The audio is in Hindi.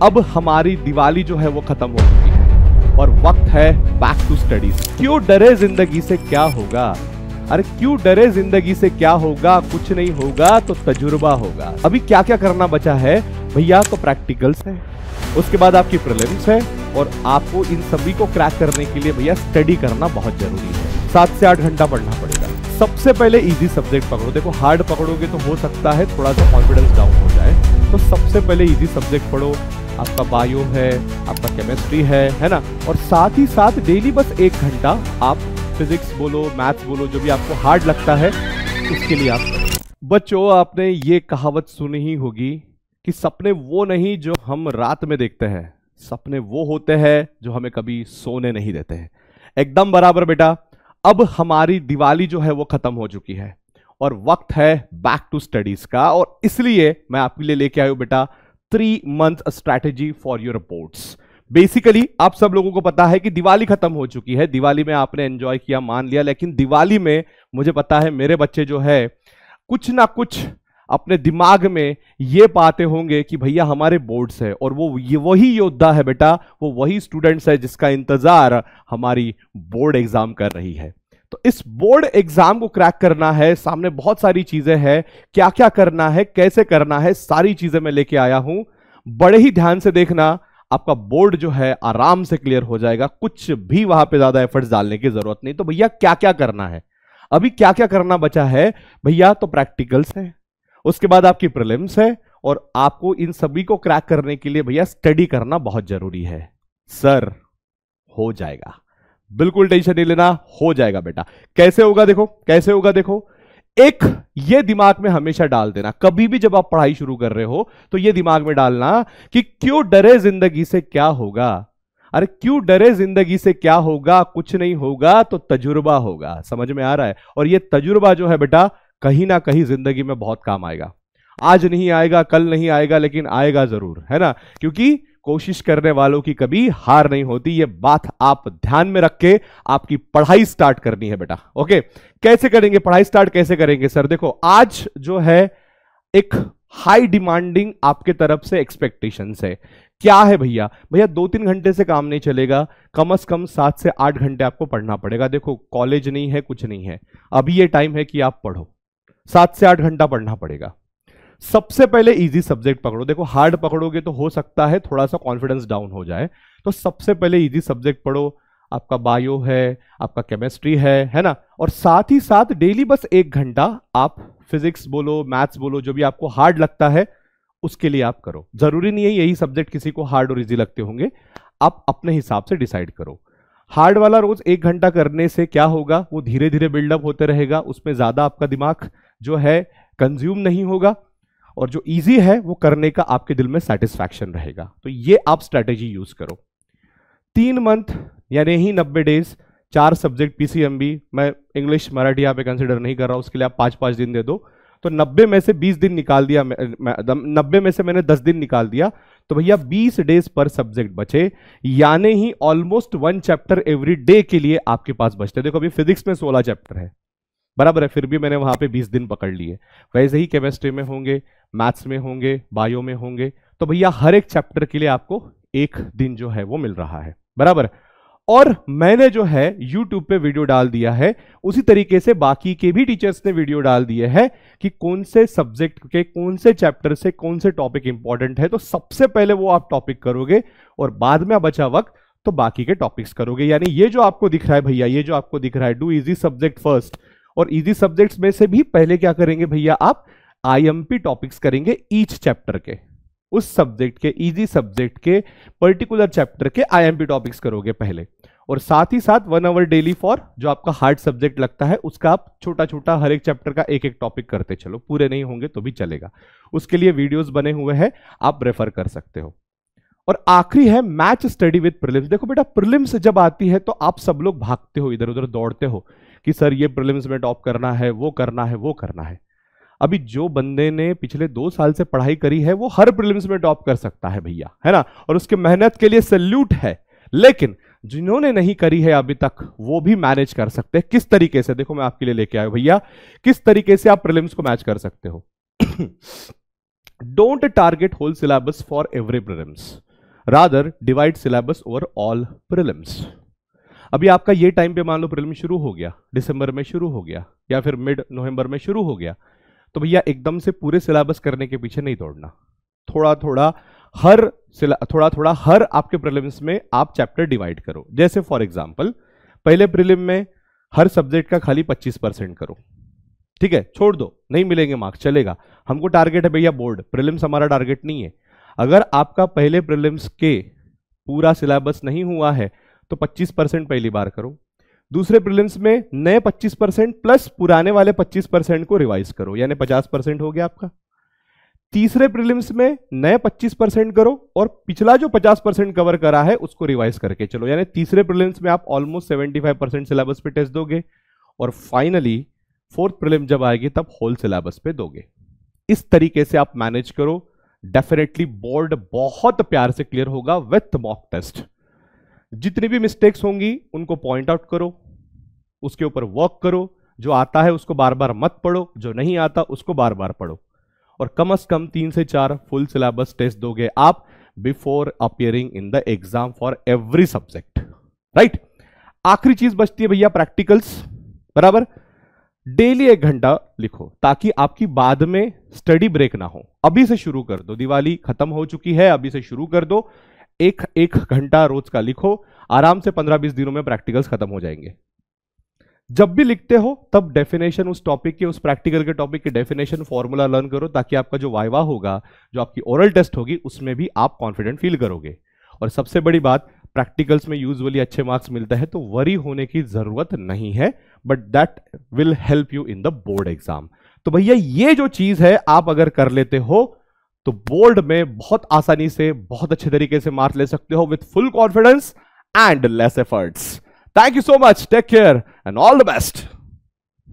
अब हमारी दिवाली जो है वो खत्म हो चुकी है और वक्त है बैक टू स्टडीज। क्यों डरे जिंदगी से क्या होगा? अरे क्यों डरे जिंदगी से क्या होगा? कुछ नहीं होगा तो तजुर्बा होगा। अभी क्या क्या करना बचा है भैया? तो प्रैक्टिकल्स है, उसके बाद आपकी प्रीलिम्स है और आपको इन सभी को क्रैक करने के लिए भैया स्टडी करना बहुत जरूरी है। 7 से 8 घंटा पढ़ना पड़ेगा। सबसे पहले इजी सब्जेक्ट पकड़ो। देखो हार्ड पकड़ोगे तो हो सकता है थोड़ा सा कॉन्फिडेंस डाउन हो जाए, तो सबसे पहले इजी सब्जेक्ट पढ़ो। आपका बायो है, आपका केमिस्ट्री है ना, और साथ ही साथ डेली बस 1 घंटा आप फिजिक्स बोलो, मैथ्स बोलो, जो भी आपको हार्ड लगता है उसके लिए आप करो। बच्चों, आपने ये कहावत सुनी ही होगी कि सपने वो नहीं जो हम रात में देखते हैं, सपने वो होते हैं जो हमें कभी सोने नहीं देते हैं। एकदम बराबर बेटा। अब हमारी दिवाली जो है वो खत्म हो चुकी है और वक्त है बैक टू स्टडीज का, और इसलिए मैं आपके लिए लेके आया हूं बेटा 3 month strategy for your reports. Basically आप सब लोगों को पता है कि दिवाली खत्म हो चुकी है। दिवाली में आपने एंजॉय किया, मान लिया, लेकिन दिवाली में मुझे पता है मेरे बच्चे जो है कुछ ना कुछ अपने दिमाग में ये पाते होंगे कि भैया हमारे बोर्ड्स है, और वो ये वही योद्धा है बेटा, वो वही स्टूडेंट्स है जिसका इंतजार हमारी बोर्ड एग्जाम कर रही है। तो इस बोर्ड एग्जाम को क्रैक करना है, सामने बहुत सारी चीजें हैं, क्या क्या करना है, कैसे करना है, सारी चीजें मैं लेके आया हूं। बड़े ही ध्यान से देखना, आपका बोर्ड जो है आराम से क्लियर हो जाएगा, कुछ भी वहां पे ज्यादा एफर्ट्स डालने की जरूरत नहीं। तो भैया क्या क्या करना है? अभी क्या क्या करना बचा है भैया? तो प्रैक्टिकल्स है, उसके बाद आपकी प्रीलिम्स है, और आपको इन सभी को क्रैक करने के लिए भैया स्टडी करना बहुत जरूरी है। सर हो जाएगा, बिल्कुल टेंशन नहीं लेना, हो जाएगा बेटा। कैसे होगा देखो, कैसे होगा देखो। एक ये दिमाग में हमेशा डाल देना, कभी भी जब आप पढ़ाई शुरू कर रहे हो तो ये दिमाग में डालना कि क्यों डरे जिंदगी से क्या होगा। अरे क्यों डरे जिंदगी से क्या होगा? कुछ नहीं होगा तो तजुर्बा होगा। समझ में आ रहा है? और ये तजुर्बा जो है बेटा कहीं ना कहीं जिंदगी में बहुत काम आएगा। आज नहीं आएगा, कल नहीं आएगा, लेकिन आएगा जरूर, है ना, क्योंकि कोशिश करने वालों की कभी हार नहीं होती। ये बात आप ध्यान में रख के आपकी पढ़ाई स्टार्ट करनी है बेटा। ओके, कैसे करेंगे पढ़ाई स्टार्ट? कैसे करेंगे सर? देखो आज जो है एक हाई डिमांडिंग आपके तरफ से एक्सपेक्टेशंस है। क्या है भैया? भैया 2-3 घंटे से काम नहीं चलेगा, कम से कम 7 से 8 घंटे आपको पढ़ना पड़ेगा। देखो कॉलेज नहीं है, कुछ नहीं है, अभी ये टाइम है कि आप पढ़ो। 7 से 8 घंटा पढ़ना पड़ेगा। सबसे पहले इजी सब्जेक्ट पकड़ो। देखो हार्ड पकड़ोगे तो हो सकता है थोड़ा सा कॉन्फिडेंस डाउन हो जाए, तो सबसे पहले इजी सब्जेक्ट पढ़ो। आपका बायो है, आपका केमिस्ट्री है ना, और साथ ही साथ डेली बस 1 घंटा आप फिजिक्स बोलो, मैथ्स बोलो, जो भी आपको हार्ड लगता है उसके लिए आप करो। जरूरी नहीं है यही सब्जेक्ट किसी को हार्ड और इजी लगते होंगे, आप अपने हिसाब से डिसाइड करो। हार्ड वाला रोज 1 घंटा करने से क्या होगा, वो धीरे धीरे बिल्डअप होते रहेगा, उसमें ज्यादा आपका दिमाग जो है कंज्यूम नहीं होगा, और जो इजी है वो करने का आपके दिल में सेटिस्फैक्शन रहेगा। तो ये आप स्ट्रैटेजी यूज करो। 3 मंथ यानी ही 90 डेज, 4 सब्जेक्ट पीसीएमबी, मैं इंग्लिश मराठी यहाँ पे कंसिडर नहीं कर रहा हूं, उसके लिए आप 5-5 दिन दे दो, तो 90 में से 20 दिन निकाल दिया, 90 में से मैंने 10 दिन निकाल दिया, तो भैया 20 डेज पर सब्जेक्ट बचे, यानी ही ऑलमोस्ट 1 चैप्टर एवरी डे के लिए आपके पास बचते। देखो अभी फिजिक्स में 16 चैप्टर है, बराबर है, फिर भी मैंने वहां पे 20 दिन पकड़ लिए। वैसे ही केमिस्ट्री में होंगे, मैथ्स में होंगे, बायो में होंगे, तो भैया हर एक चैप्टर के लिए आपको 1 दिन जो है वो मिल रहा है, बराबर। और मैंने जो है YouTube पे वीडियो डाल दिया है, उसी तरीके से बाकी के भी टीचर्स ने वीडियो डाल दिए हैं कि कौन से सब्जेक्ट के कौन से चैप्टर से कौन से टॉपिक इंपॉर्टेंट है। तो सबसे पहले वो आप टॉपिक करोगे और बाद में बचा वक्त तो बाकी के टॉपिक्स करोगे। यानी ये जो आपको दिख रहा है भैया, ये जो आपको दिख रहा है, डू इजी सब्जेक्ट फर्स्ट, और इजी सब्जेक्ट्स में से भी पहले क्या करेंगे भैया, आप आईएमपी टॉपिक्स करेंगे ईच चैप्टर के, उस सब्जेक्ट के, इजी सब्जेक्ट के पर्टिकुलर चैप्टर के आईएमपी टॉपिक्स करोगे पहले, और साथ ही साथ 1 आवर डेली फॉर जो आपका हार्ड सब्जेक्ट लगता है उसका आप छोटा छोटा हर एक चैप्टर का 1-1 टॉपिक करते चलो, पूरे नहीं होंगे तो भी चलेगा, उसके लिए वीडियोस बने हुए हैं, आप रेफर कर सकते हो। और आखिरी है मैच स्टडी विद प्रीलिम्स। देखो बेटा प्रीलिम्स जब आती है तो आप सब लोग भागते हो, इधर उधर दौड़ते हो कि सर ये प्रीलिम्स में टॉप करना है, वो करना है, वो करना है। अभी जो बंदे ने पिछले 2 साल से पढ़ाई करी है वो हर प्रीलिम्स में टॉप कर सकता है भैया, है ना, और उसके मेहनत के लिए सैल्यूट है। लेकिन जिन्होंने नहीं करी है अभी तक वो भी मैनेज कर सकते हैं। किस तरीके से? देखो मैं आपके लिए लेके आया भैया, किस तरीके से आप प्रीलिम्स को मैच कर सकते हो। Don't target whole syllabus for every prelims. Rather divide syllabus over all prelims. अभी आपका ये टाइम पे मान लो प्रीलिम शुरू हो गया, दिसंबर में शुरू हो गया या फिर मिड नवंबर में शुरू हो गया, तो भैया एकदम से पूरे सिलेबस करने के पीछे नहीं दौड़ना। थोड़ा थोड़ा हर आपके प्रीलिम्स में आप चैप्टर डिवाइड करो। जैसे फॉर एग्जांपल पहले प्रीलिम में हर सब्जेक्ट का खाली 25% करो, ठीक है, छोड़ दो, नहीं मिलेंगे मार्क्स, चलेगा। हमको टारगेट है भैया बोर्ड, प्रीलिम्स हमारा टारगेट नहीं है। अगर आपका पहले प्रीलिम्स के पूरा सिलेबस नहीं हुआ है तो 25% पहली बार करो। दूसरे प्रीलिम्स में नए 25% प्लस पुराने वाले 25% को रिवाइज करो, यानी 50% हो गया आपका। तीसरे प्रीलिम्स में नए 25% करो और पिछला जो 50% कवर करा है उसको रिवाइज करके चलो, यानी तीसरे प्रीलिम्स में आप ऑलमोस्ट 75% सिलेबस पे टेस्ट दोगे और फाइनली फोर्थ प्रीलिम जब आएगी तब होल सिलेबस पे दोगे। इस तरीके से आप मैनेज करो, डेफिनेटली बोर्ड बहुत प्यार से क्लियर होगा विथ मॉक टेस्ट। जितनी भी मिस्टेक्स होंगी उनको पॉइंट आउट करो, उसके ऊपर वर्क करो, जो आता है उसको बार बार मत पढ़ो, जो नहीं आता उसको बार बार पढ़ो, और कम से कम 3 से 4 फुल सिलेबस टेस्ट दोगे आप before appearing in the exam for every subject, right. आखिरी चीज बचती है भैया प्रैक्टिकल्स, बराबर। डेली 1 घंटा लिखो ताकि आपकी बाद में स्टडी ब्रेक ना हो। अभी से शुरू कर दो, दिवाली खत्म हो चुकी है, अभी से शुरू कर दो। एक घंटा रोज का लिखो, आराम से 15-20 दिनों में प्रैक्टिकल्स खत्म हो जाएंगे। जब भी लिखते हो तब डेफिनेशन उस टॉपिक के, उस प्रैक्टिकल के टॉपिक के डेफिनेशन फॉर्मूला लर्न करो, ताकि आपका जो वाइवा होगा, जो आपकी ओरल टेस्ट होगी, उसमें भी आप कॉन्फिडेंट फील करोगे। और सबसे बड़ी बात, प्रैक्टिकल्स में यूजुअली अच्छे मार्क्स मिलते हैं तो वरी होने की जरूरत नहीं है, but that will help you in the board exam. तो भैया ये जो चीज है आप अगर कर लेते हो तो बोर्ड में बहुत आसानी से बहुत अच्छे तरीके से मार्क्स ले सकते हो with full confidence and less efforts. Thank you so much, take care and all the best.